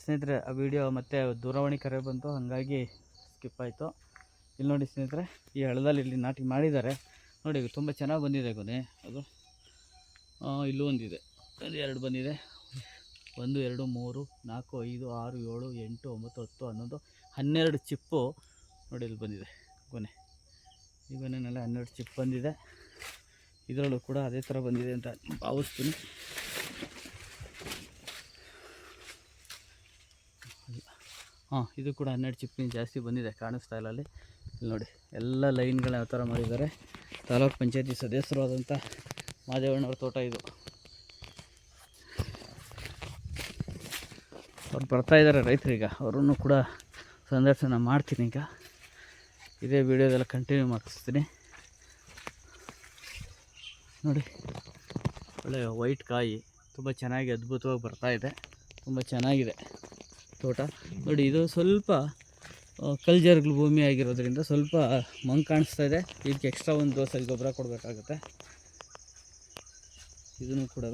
ಸ್ನೇಹಿತರೆ ಆ ವಿಡಿಯೋ ಮತ್ತು ದೂರವಾಣಿ ಕರೆ ಬಂತು, ಹಾಗಾಗಿ ಸ್ಕಿಪ್ ಆಯಿತು. ಇಲ್ಲಿ ನೋಡಿ ಸ್ನೇಹಿತರೆ, ಈ ಹಳ್ಳದಲ್ಲಿ ಇಲ್ಲಿ ನಾಟಿ ಮಾಡಿದ್ದಾರೆ ನೋಡಿ. ತುಂಬ ಚೆನ್ನಾಗಿ ಬಂದಿದೆ ಗೊನೆ ಅದು. ಇಲ್ಲೂ ಒಂದಿದೆ, ಅದು 2 ಬಂದಿದೆ. 1 2 3 4 5 6 7 8 9 10 11 12 ಚಿಪ್ಪು ನೋಡಿ ಇಲ್ಲಿ ಬಂದಿದೆ ಗೊನೆ. ಈ ಗೊನೆನೆಲ್ಲ 12 ಚಿಪ್ ಬಂದಿದೆ. ಇದರಲ್ಲೂ ಕೂಡ ಅದೇ ಥರ ಬಂದಿದೆ ಅಂತ ಭಾವಿಸ್ತೀನಿ. ಇದು ಕೂಡ 12 ಚಿಪ್ಪಿನ ಜಾಸ್ತಿ ಬಂದಿದೆ, ಕಾಣಿಸ್ತಾ ಇಲ್ಲ ಅಲ್ಲಿ. ಇಲ್ಲಿ ನೋಡಿ ಎಲ್ಲ ಲೈನ್ಗಳು ಯಾವ ಥರ ಮಾಡಿದ್ದಾರೆ. ತಾಲೂಕು ಪಂಚಾಯತಿ ಸದಸ್ಯರು ಆದಂಥ ಮಾದೇವಣ್ಣವ್ರ ತೋಟ ಇದು. ಅವ್ರು ಬರ್ತಾಯಿದ್ದಾರೆ ರೈತರೀಗ, ಅವರನ್ನು ಕೂಡ ಸಂದರ್ಶನ ಮಾಡ್ತೀನಿ. ಈಗ ಇದೇ ವಿಡಿಯೋದೆಲ್ಲ ಕಂಟಿನ್ಯೂ ಮಾಡಿಸ್ತೀನಿ ನೋಡಿ. ಒಳ್ಳೆಯ ವೈಟ್ ಕಾಯಿ ತುಂಬ ಚೆನ್ನಾಗಿ ಅದ್ಭುತವಾಗಿ ಬರ್ತಾಯಿದೆ. ತುಂಬ ಚೆನ್ನಾಗಿದೆ ತೋಟ ನೋಡಿ. ಇದು ಸ್ವಲ್ಪ ಕಲ್ಜರ್ಗಳು ಭೂಮಿ ಆಗಿರೋದ್ರಿಂದ ಸ್ವಲ್ಪ ಮಂಗ್ ಕಾಣಿಸ್ತಾ ಇದೆ. ಇದಕ್ಕೆ ಎಕ್ಸ್ಟ್ರಾ ಒಂದು ಡೋಸಲ್ಲಿ ಗೊಬ್ಬರ ಕೊಡಬೇಕಾಗುತ್ತೆ. ಇದನ್ನು ಕೂಡ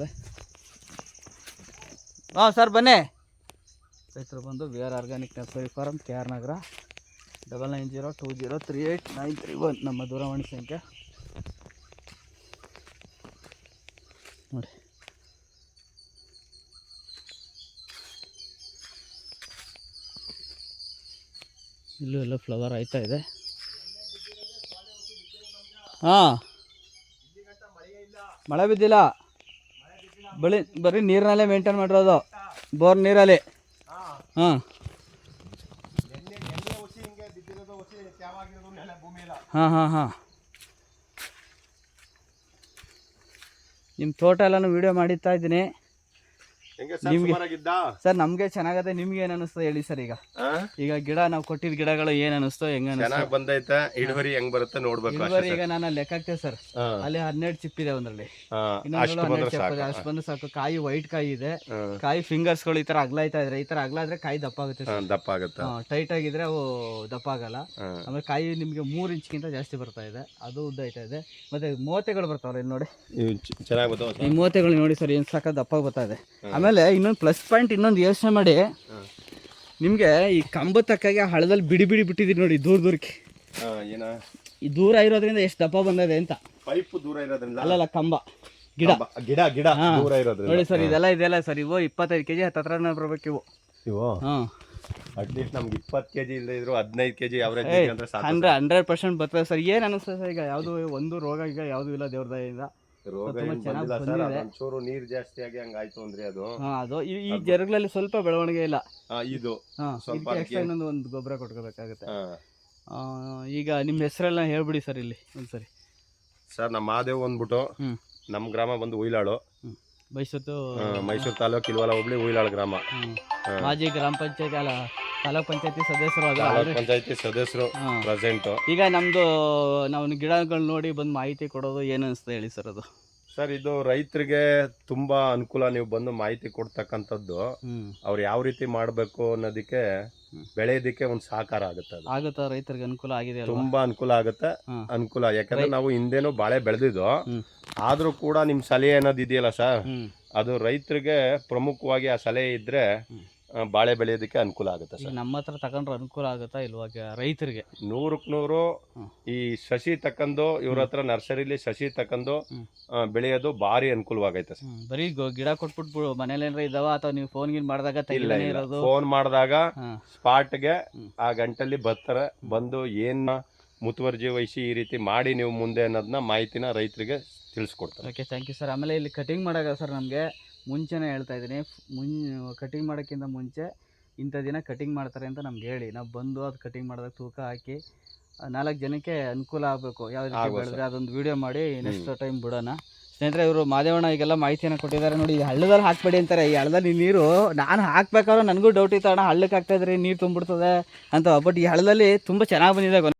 ಸರ್ ಬನ್ನಿ. ರೈತರು ಬಂದು VR organic nursery farm, KR Nagar, 9902038931 ನಮ್ಮ ದೂರವಾಣಿ ಸಂಖ್ಯೆ ನೋಡಿ. ಇಲ್ಲೂ ಎಲ್ಲ ಫ್ಲವರ್ ಆಯ್ತಾ ಇದೆ. ಮಳೆ ಬಿದ್ದಿಲ್ಲ, ಬರೀ ನೀರಿನಲ್ಲೇ ಮೇಂಟೈನ್ ಮಾಡಿರೋದು, ಬೋರ್ ನೀರಲ್ಲಿ. ನಿಮ್ಮ ತೋಟ ಎಲ್ಲಾನು ವಿಡಿಯೋ ಮಾಡಿತ್ತಾ ಇದ್ದೀನಿ. ನಿಮ್ಗೆ ಸರ್ ನಮ್ಗೆ ಚೆನ್ನಾಗದೆ, ನಿಮ್ಗೆ ಏನ್ ಅನಿಸ್ತು ಹೇಳಿ ಸರ್? ಈಗ ಗಿಡ ನಾವು ಕೊಟ್ಟಿದ್ ಗಿಡಗಳು ಏನ್ ಅನಿಸ್ತು, ಚೆನ್ನಾಗಿ ಬಂದೈತೆ? ಇಳುವರಿ ಹೆಂಗ್ ಬರುತ್ತೆ ನೋಡ್ಬೇಕು. ಇಳುವರಿ ಈಗ ನಾನು ಲೆಕ್ಕ ಹಾಕ್ತೇವೆ ಸರ್, ಅಲ್ಲಿ 12 ಚಿಪ್ ಇದೆ ಒಂದ್ರಲ್ಲಿ, ಅಷ್ಟು ಬಂದು ಸಾಕು. ಕಾಯಿ ವೈಟ್ ಕಾಯಿ ಇದೆ, ಕಾಯಿ ಫಿಂಗರ್ಸ್ ಗಳು ಈ ತರ ಅಗ್ಲಾಯ್ತಾ ಇದ್ರೆ, ಈ ತರ ಅಗ್ಲಾದ್ರೆ ಕಾಯಿ ದಪ್ಪ ಆಗುತ್ತೆ, ದಪ್ಪ ಆಗುತ್ತೆ. ಟೈಟ್ ಆಗಿದ್ರೆ ಅವು ದಪ್ಪ ಆಗಲ್ಲ. ಆಮೇಲೆ ಕಾಯಿ ನಿಮ್ಗೆ 3 ಇಂಚ್ಗಿಂತ ಜಾಸ್ತಿ ಬರ್ತಾ ಇದೆ, ಅದು ಉದ್ದ ಐತಾ ಇದೆ. ಮತ್ತೆ ಮೋತೆಗಳು ಬರ್ತಾವ್ರೆ ಇಲ್ಲಿ ನೋಡಿ, ಚೆನ್ನಾಗಿ ಬರ್ತಾವ ಈ ಮೋತೆಗಳು ನೋಡಿ ಸರ್, ಏನ್ ಸಾಕ ದಪ್ಪ ಬರ್ತಾ ಇದೆ. ಆಮೇಲೆ ಇನ್ನೊಂದು ಪ್ಲಸ್ ಪಾಯಿಂಟ್, ಇನ್ನೊಂದು ಯೋಚನೆ ಮಾಡಿ, ನಿಮ್ಗೆ ಈ ಕಂಬ ತಕ್ಕಾಗಿ ಹಳದಲ್ಲಿ ಬಿಡಿ ಬಿಡಿ ಬಿಟ್ಟಿದ್ದೀರಿ ನೋಡಿ, ದೂರಕ್ಕೆ. ಈ ದೂರ ಇರೋದ್ರಿಂದ ಎಷ್ಟು ದಪ್ಪ ಬಂದಿದೆ ಅಂತ. ಪೈಪ್ ದೂರ ಇರೋದ್ರಿಂದ ಅಲ್ಲಲ್ಲ, ಕಂಬ ಗಿಡ ದೂರ ಇರೋದ್ರಿಂದ ನೋಡಿ ಸರ್. ಇದೆಲ್ಲ ಸರ್, ಇವು 25 kg ಹತ್ರ ಬರ್ಬೇಕು ಇವು. ಅಟ್ಲೀಸ್ಟ್ ನಮ್ಗೆ 20 kg ಇಲ್ಲದೆ ಇದ್ರು 15 kg ಅವರೇಜ್ 100% ಬರ್ತದೆ ಸರ್. ಏನ್ ಅನಿಸ್ತದೆ ಸರ್, ಈಗ ಯಾವ್ದು ಒಂದು ರೋಗ ಈಗ ಯಾವ್ದು ಇಲ್ಲ ದೇವ್ರ ದಯೆಯಿಂದ. ಒಂಚೂರು ನೀರ್ ಜಾಸ್ತಿ ಆಗಿ ಹಂಗಾಯ್ತು ಅಂದ್ರೆ ಅದು ಈ ಜರಗಳಲ್ಲಿ ಸ್ವಲ್ಪ ಬೆಳವಣಿಗೆ ಇಲ್ಲ. ಇದು ಸ್ವಲ್ಪ ಇನ್ನೊಂದು ಗೊಬ್ಬರ ಕೊಟ್ಕೋಬೇಕಾಗುತ್ತೆ. ಈಗ ನಿಮ್ಮ ಹೆಸರೆಲ್ಲ ಹೇಳ್ಬಿಡಿ ಸರ್ ಇಲ್ಲಿ ಒಂದ್ಸರಿ. ಸರ್ ನಮ್ಮ ಮಾದೇವ್ ಅಂದ್ಬಿಟ್ಟು, ನಮ್ಮ ಗ್ರಾಮ ಬಂದು ಉಯ್ಲಾಳು, ಮೈಸೂರು ತಾಲೂಕು ಕಿಲ್ವಾಲ ಹೋಬಳಿ ಉಯ್ಲಾಳು ಗ್ರಾಮ. ಮಾಜಿ ಗ್ರಾಮ ಪಂಚಾಯತಿ ಅಲ್ಲ ತಾಲೂಕ್ ಪಂಚಾಯತಿ ಸದಸ್ಯರು ಪ್ರೆಸೆಂಟ್. ಈಗ ನಮ್ದು ನಾವು ಗಿಡಗಳು ನೋಡಿ ಬಂದು ಮಾಹಿತಿ ಕೊಡೋದು ಏನು ಅನಿಸ್ತದೆ ಹೇಳಿ ಸರ್? ಅದು ಸರ್, ಇದು ರೈತರಿಗೆ ತುಂಬಾ ಅನುಕೂಲ. ನೀವು ಬಂದು ಮಾಹಿತಿ ಕೊಡ್ತಕ್ಕಂಥದ್ದು ಅವ್ರು ಯಾವ ರೀತಿ ಮಾಡಬೇಕು ಅನ್ನೋದಕ್ಕೆ, ಬೆಳೆಯೋದಕ್ಕೆ ಒಂದು ಸಹಕಾರ ಆಗುತ್ತೆ. ರೈತರಿಗೆ ಅನುಕೂಲ ಆಗಿದೆ, ತುಂಬಾ ಅನುಕೂಲ ಆಗುತ್ತೆ. ಯಾಕಂದ್ರೆ ನಾವು ಹಿಂದೇನು ಬಾಳೆ ಬೆಳೆದಿದ್ದು, ಆದ್ರೂ ಕೂಡ ನಿಮ್ ಸಲಹೆ ಅನ್ನೋದು ಇದೆಯಲ್ಲ ಸರ್, ಅದು ರೈತರಿಗೆ ಪ್ರಮುಖವಾಗಿ ಆ ಸಲಹೆ ಇದ್ರೆ ಬಾಳೆ ಬೆಳೆಯೋದಕ್ಕೆ ಅನುಕೂಲ ಆಗುತ್ತೆ ಸರ್. ನಮ್ಮ ಹತ್ರ ತಗೊಂಡ್ರೆ ಅನುಕೂಲ ಆಗುತ್ತಾ ಇಲ್ವಾಗ ರೈತರಿಗೆ? 100ಕ್ಕೆ 100 ಈ ಸಸಿ ತಕ್ಕಂದು ಇವ್ರ ಹತ್ರ ನರ್ಸರಿಲಿ ಸಸಿ ತಕ್ಕಂದು ಬೆಳೆಯೋದು ಭಾರಿ ಅನುಕೂಲವಾಗೈತೆ ಸರ್. ಬರೀ ಗಿಡ ಕೊಟ್ಬಿಟ್ಟು ಮನೇಲಿ ಏನಾರ ಇದಾವ ಅಥವಾ ನೀವು ಫೋನ್ ಮಾಡಿದಾಗ? ಫೋನ್ ಮಾಡಿದಾಗ ಸ್ಪಾಟ್ಗೆ ಆ ಗಂಟಲ್ಲಿ ಬರ್ತಾರೆ. ಬಂದು ಏನ್ ಮುತುವರ್ಜಿ ವಹಿಸಿ ಈ ರೀತಿ ಮಾಡಿ ನೀವು ಮುಂದೆ ಅನ್ನೋದನ್ನ ಮಾಹಿತಿನ ರೈತರಿಗೆ ತಿಳಿಸ್ಕೊಡ್ತಾರೆ. Okay, thank you sir. ಆಮೇಲೆ ಇಲ್ಲಿ ಕಟಿಂಗ್ ಮಾಡಾಗ ಸರ್, ನಮಗೆ ಮುಂಚೆನೇ ಹೇಳ್ತಾ ಇದ್ದೀನಿ, ಕಟಿಂಗ್ ಮಾಡೋಕ್ಕಿಂತ ಮುಂಚೆ ಇಂಥ ದಿನ ಕಟಿಂಗ್ ಮಾಡ್ತಾರೆ ಅಂತ ನಮ್ಗೆ ಹೇಳಿ, ನಾವು ಬಂದು ಅದು ಕಟಿಂಗ್ ಮಾಡಿದಾಗ ತೂಕ ಹಾಕಿ 4 ಜನಕ್ಕೆ ಅನುಕೂಲ ಆಗಬೇಕು. ಯಾವ ರೀತಿ ಬೆಳೆದ್ರೆ ಅದೊಂದು ವಿಡಿಯೋ ಮಾಡಿ ನೆಕ್ಸ್ಟ್ ಟೈಮ್ ಬಿಡೋಣ. ಸ್ನೇಹಿತರೆ, ಇವರು ಮಾದೇವಣ್ಣ ಈಗೆಲ್ಲ ಮಾಹಿತಿಯನ್ನು ಕೊಟ್ಟಿದ್ದಾರೆ ನೋಡಿ. ಈ ಹಳ್ಳದಲ್ಲಿ ಹಾಕಬೇಡಿ ಅಂತಾರೆ. ಈ ಹಳ್ಳದಲ್ಲಿ ನೀರು ನಾನು ಹಾಕ್ಬೇಕಾದ್ರೆ ನನಗೂ ಡೌಟ್ ಇತ್ತು, ಅಣ್ಣ ಹಳ್ಳಕ್ಕೆ ಹಾಕ್ತಾಯಿದ್ರೆ ನೀರು ತುಂಬಿಡ್ತದೆ ಅಂತ. ಬಟ್ ಈ ಹಳ್ಳದಲ್ಲಿ ತುಂಬ ಚೆನ್ನಾಗಿ ಬಂದಿದೆ.